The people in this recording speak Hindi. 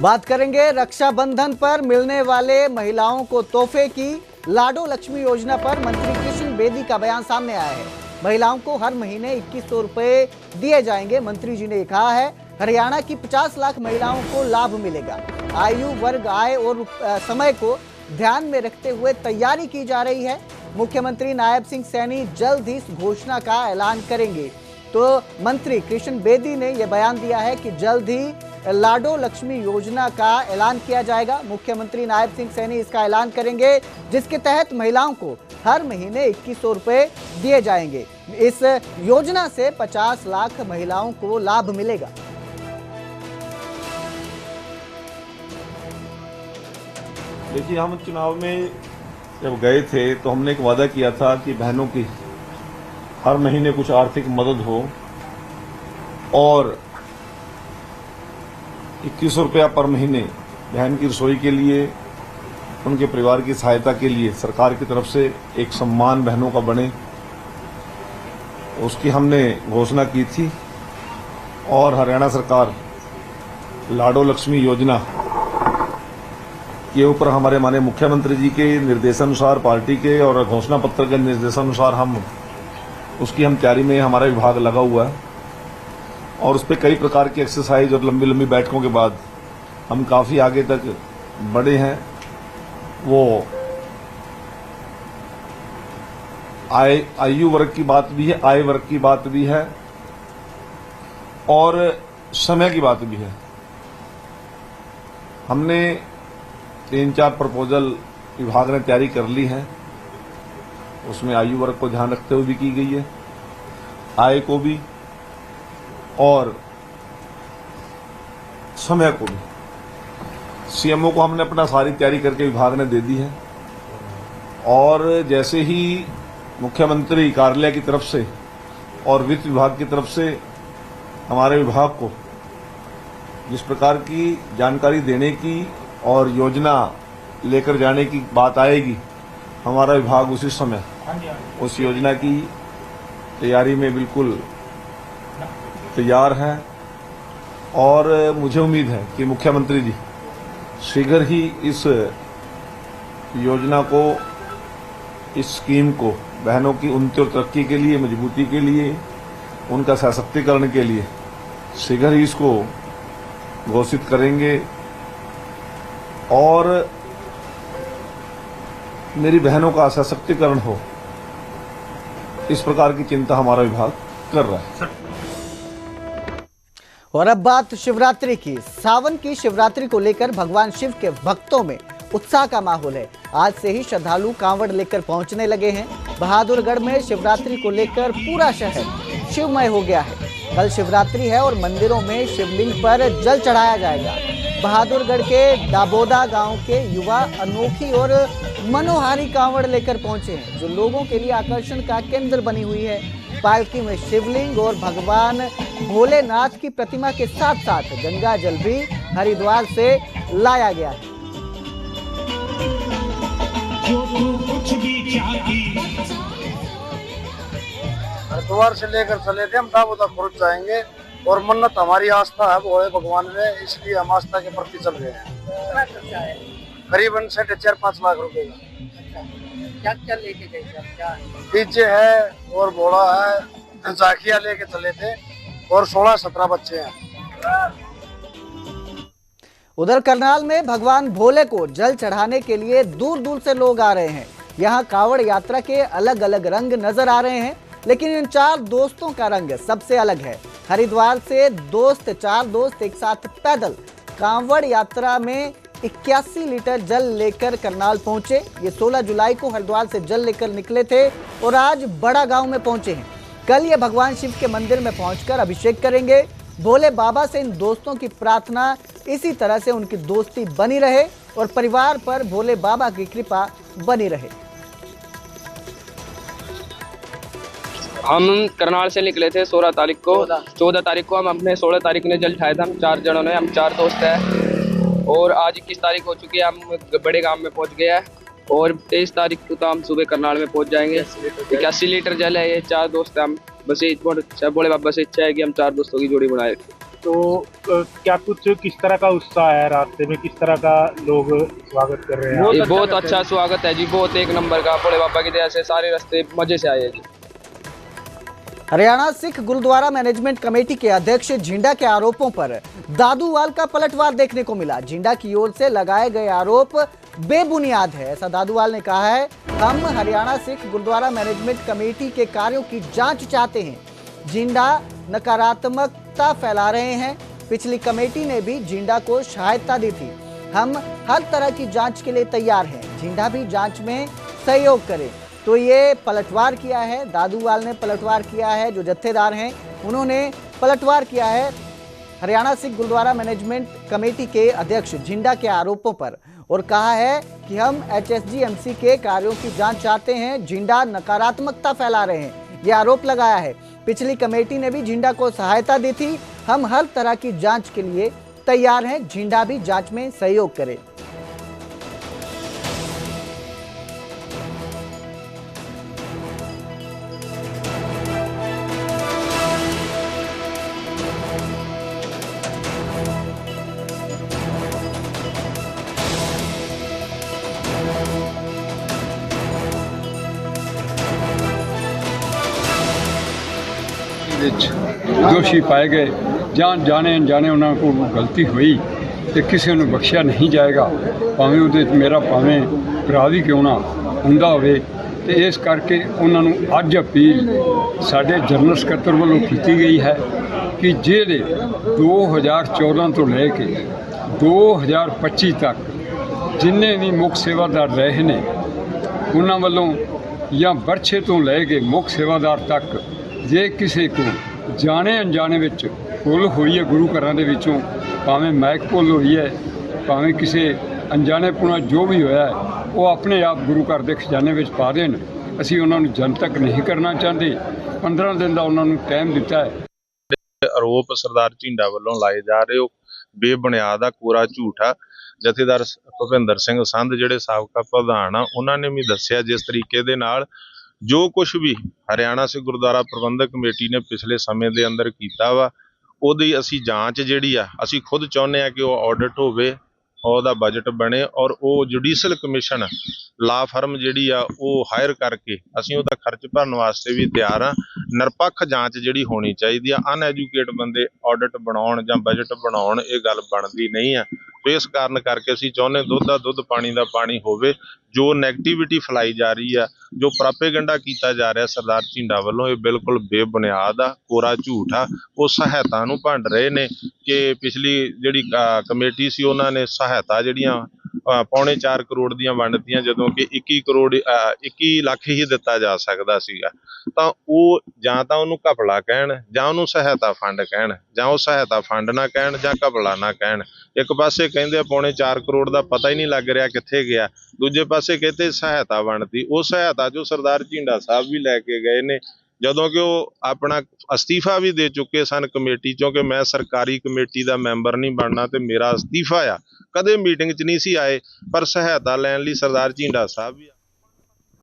बात करेंगे रक्षाबंधन पर मिलने वाले महिलाओं को तोहफे की। लाडो लक्ष्मी योजना पर मंत्री कृष्ण बेदी का बयान सामने आया है। महिलाओं को हर महीने 2100 रुपए दिए जाएंगे। मंत्री जी ने कहा है हरियाणा की 50 लाख महिलाओं को लाभ मिलेगा। आयु वर्ग, आय और समय को ध्यान में रखते हुए तैयारी की जा रही है। मुख्यमंत्री नायब सिंह सैनी जल्द ही इस घोषणा का ऐलान करेंगे। तो मंत्री कृष्ण बेदी ने यह बयान दिया है कि जल्द ही लाडो लक्ष्मी योजना का ऐलान किया जाएगा। मुख्यमंत्री नायब सिंह सैनी इसका ऐलान करेंगे, जिसके तहत महिलाओं को हर महीने 2100 रुपए दिए जाएंगे। इस योजना से 50 लाख महिलाओं को लाभ मिलेगा। देखिए, हम चुनाव में जब गए थे तो हमने एक वादा किया था कि बहनों की हर महीने कुछ आर्थिक मदद हो और 2100 रुपया पर महीने बहन की रसोई के लिए, उनके परिवार की सहायता के लिए सरकार की तरफ से एक सम्मान बहनों का बने, उसकी हमने घोषणा की थी। और हरियाणा सरकार लाडो लक्ष्मी योजना के ऊपर हमारे माननीय मुख्यमंत्री जी के निर्देशानुसार, पार्टी के और घोषणा पत्र के निर्देशानुसार हम तैयारी में हमारा विभाग लगा हुआ है। और उस पर कई प्रकार की एक्सरसाइज और लंबी लंबी बैठकों के बाद हम काफ़ी आगे तक बढ़े हैं। वो आयु वर्ग की बात भी है, आय वर्ग की बात भी है और समय की बात भी है। हमने 3-4 प्रपोजल विभाग ने तैयारी कर ली है। उसमें आयु वर्ग को ध्यान रखते हुए भी की गई है, आय को भी और समय को भी। सीएमओ को हमने अपना सारी तैयारी करके विभाग ने दे दी है। और जैसे ही मुख्यमंत्री कार्यालय की तरफ से और वित्त विभाग की तरफ से हमारे विभाग को जिस प्रकार की जानकारी देने की और योजना लेकर जाने की बात आएगी, हमारा विभाग उसी समय उस योजना की तैयारी में बिल्कुल तैयार है। और मुझे उम्मीद है कि मुख्यमंत्री जी शीघ्र ही इस योजना को, इस स्कीम को बहनों की उन्नति और तरक्की के लिए, मजबूती के लिए, उनका सशक्तिकरण के लिए शीघ्र ही इसको घोषित करेंगे। और मेरी बहनों का सशक्तिकरण हो, इस प्रकार की चिंता हमारा विभाग कर रहा है। और अब बात शिवरात्रि की। सावन की शिवरात्रि को लेकर भगवान शिव के भक्तों में उत्साह का माहौल है। आज से ही श्रद्धालु कांवड़ लेकर पहुंचने लगे हैं। बहादुरगढ़ में शिवरात्रि को लेकर पूरा शहर शिवमय हो गया है। कल शिवरात्रि है और मंदिरों में शिवलिंग पर जल चढ़ाया जाएगा। बहादुरगढ़ के दाबोदा गांव के युवा अनोखी और मनोहारी कांवड़ लेकर पहुंचे हैं, जो लोगों के लिए आकर्षण का केंद्र बनी हुई है। पालकी में शिवलिंग और भगवान भोलेनाथ की प्रतिमा के साथ साथ गंगा जल भी हरिद्वार से लाया गया है। हरिद्वार से लेकर चले थे, हम दाबोदा खुर्द जाएंगे और मन्नत हमारी आस्था है भोले भगवान में, इसलिए हम आस्था के प्रति चल रहे हैं। कितना खर्चा है? करीबन 4.5 लाख रुपए का। क्या क्या लेके गए थे? क्या डीजे है और घोड़ा है, झाकिया लेके चले थे और 16-17 बच्चे हैं। उधर करनाल में भगवान भोले को जल चढ़ाने के लिए दूर दूर से लोग आ रहे हैं। यहाँ कांवड़ यात्रा के अलग अलग रंग नजर आ रहे हैं, लेकिन इन 4 दोस्तों का रंग सबसे अलग है। हरिद्वार से 4 दोस्त एक साथ पैदल कांवड़ यात्रा में 81 लीटर जल लेकर करनाल पहुंचे। ये 16 जुलाई को हरिद्वार से जल लेकर निकले थे और आज बड़ा गांव में पहुंचे हैं। कल ये भगवान शिव के मंदिर में पहुंचकर अभिषेक करेंगे। भोले बाबा से इन दोस्तों की प्रार्थना इसी तरह से उनकी दोस्ती बनी रहे और परिवार पर भोले बाबा की कृपा बनी रहे। हम करनाल से निकले थे 16 तारीख को। 14 तारीख को हम अपने 16 तारीख ने जल उठाया था। हम 4 जनों ने, हम 4 दोस्त हैं और आज 21 तारीख हो चुकी है। हम बड़े गांव में पहुंच गए हैं और 23 तारीख को तो हम सुबह करनाल में पहुंच जाएंगे। 81 लीटर जल है। ये 4 दोस्त हैं हम। बस भोले बाबा से इच्छा है कि हम 4 दोस्तों की जोड़ी बनाए। तो क्या कुछ किस तरह का उत्साह है, रास्ते में किस तरह का लोग स्वागत कर रहे हैं? ये बहुत अच्छा स्वागत है जी, बहुत एक नंबर का। भोले बाबा की दया से सारे रास्ते मजे से आए जी। हरियाणा सिख गुरुद्वारा मैनेजमेंट कमेटी के अध्यक्ष जिंडा के आरोपों पर दादूवाल का पलटवार देखने को मिला। जिंडा की ओर से लगाए गए आरोप बेबुनियाद है, ऐसा दादूवाल ने कहा है। हम हरियाणा सिख गुरुद्वारा मैनेजमेंट कमेटी के कार्यों की जांच चाहते हैं। जिंडा नकारात्मकता फैला रहे हैं। पिछली कमेटी ने भी जिंडा को सहायता दी थी। हम हर तरह की जांच के लिए तैयार हैं। जिंडा भी जांच में सहयोग करे। तो ये पलटवार किया है, दादूवाल ने पलटवार किया है। जो जत्थेदार हैं उन्होंने पलटवार किया है हरियाणा सिख गुरुद्वारा मैनेजमेंट कमेटी के अध्यक्ष जिंडा के आरोपों पर और कहा है कि हम HSGMC के कार्यों की जांच चाहते हैं। जिंडा नकारात्मकता फैला रहे हैं, ये आरोप लगाया है। पिछली कमेटी ने भी जिंडा को सहायता दी थी। हम हर तरह की जांच के लिए तैयार हैं। जिंडा भी जांच में सहयोग करे। दोषी पाए गए जान जाने अनजाने उन्होंने को गलती हुई तो किसी ने बख्शिया नहीं जाएगा, भावें उहदे मेरा भावें भरा भी क्यों ना हुंदा होवे। तो इस करके उन्होंने अज अपील साडे जनरल सकत्तर वालों की गई है कि जेडे 2014 तो लैके 2025 तक जिन्ने भी मुख सेवादार रहे ने उन्होंने वालों या बरछे तो लैके मुख सेवादार तक जे किसी को जाने अनजाने विच भुल हुई है गुरु घरां दे विचों, भावें मैक भुल हुई है, भावें किसी अनजाने पुणा जो भी होया है वो अपने आप गुरु घर के खजाने में पा देन। असीं उन्हां नूं जनतक नहीं करना चाहते। 15 दिन का उन्होंने टाइम दिता है। आरोप सरदार झिंडा वालों लाए जा रहे हो बेबुनियाद आ, कोरा झूठ आ। जथेदार भुपिंदर सिंह संध जिहड़े साबका प्रधान आ उन्होंने भी दस्सिया जिस तरीके दे नाल जो कुछ भी हरियाणा सिख गुरुद्वारा प्रबंधक कमेटी ने पिछले समय के अंदर किया वा ਉਹਦੀ ਅਸੀਂ ਜਾਂਚ ਜਿਹੜੀ ਆ ਅਸੀਂ खुद ਚਾਹੁੰਦੇ ਆ कि वो ऑडिट होवे और ਉਹਦਾ बजट बने और वो जुडिशल कमीशन ला फर्म ਜਿਹੜੀ ਆ ਉਹ हायर करके ਅਸੀਂ ਉਹਦਾ खर्च भरन वास्ते भी तैयार आ। निरपक्ष जांच ਜਿਹੜੀ होनी चाहिए आ। अनएजुकेट बंदे ऑडिट बनाउण जां बजट बनाउण ये गल बनदी नहीं आ। तो इस कारण करके ਅਸੀਂ ਚਾਹੁੰਦੇ दुध का दुध पानी का पानी होवे। जो नैगेटिविटी फैलाई जा रही है, जो प्रोपेगेंडा किया जा रहा सरदार झिंडा वालों, ये बिल्कुल बेबुनियाद आ, कोरा झूठ आ। वो सहायता नूं भंड रहे ने कि पिछली जिहड़ी कमेटी सी उन्होंने सहायता जिहड़ियां 4.25 करोड़ दियां वंडतियां जदों कि 21 ਲੱਖ ही दिता जा सकदा सीगा। तां ਉਹ ਜਾਂ ਤਾਂ ਉਹਨੂੰ ਘਪਲਾ ਕਹਿਣ ਜਾਂ ਉਹਨੂੰ ਸਹਾਇਤਾ ਫੰਡ ਕਹਿਣ ਜਾਂ ਉਹ ਸਹਾਇਤਾ ਫੰਡ ਨਾ ਕਹਿਣ ਜਾਂ ਘਪਲਾ ਨਾ ਕਹਿਣ। ਇੱਕ ਪਾਸੇ ਕਹਿੰਦੇ 4.25 ਕਰੋੜ ਦਾ ਪਤਾ ਹੀ ਨਹੀਂ ਲੱਗ ਰਿਹਾ ਕਿੱਥੇ ਗਿਆ, ਦੂਜੇ ਪਾਸੇ ਕਹਿੰਦੇ ਸਹਾਇਤਾ ਬਣਦੀ। ਉਹ ਸਹਾਇਤਾ ਜੋ ਸਰਦਾਰ ਝਿੰਡਾ ਸਾਹਿਬ ਵੀ ਲੈ ਕੇ ਗਏ ਨੇ ਜਦੋਂ ਕਿ ਉਹ ਆਪਣਾ ਅਸਤੀਫਾ ਵੀ ਦੇ ਚੁੱਕੇ ਸਨ ਕਮੇਟੀ ਚੋਂ ਕਿ ਮੈਂ ਸਰਕਾਰੀ ਕਮੇਟੀ ਦਾ ਮੈਂਬਰ ਨਹੀਂ ਬਣਨਾ ਤੇ ਮੇਰਾ ਅਸਤੀਫਾ ਆ। ਕਦੇ ਮੀਟਿੰਗ 'ਚ ਨਹੀਂ ਸੀ ਆਏ ਪਰ ਸਹਾਇਤਾ ਲੈਣ ਲਈ ਸਰਦਾਰ ਝਿੰਡਾ ਸਾਹਿਬ ਵੀ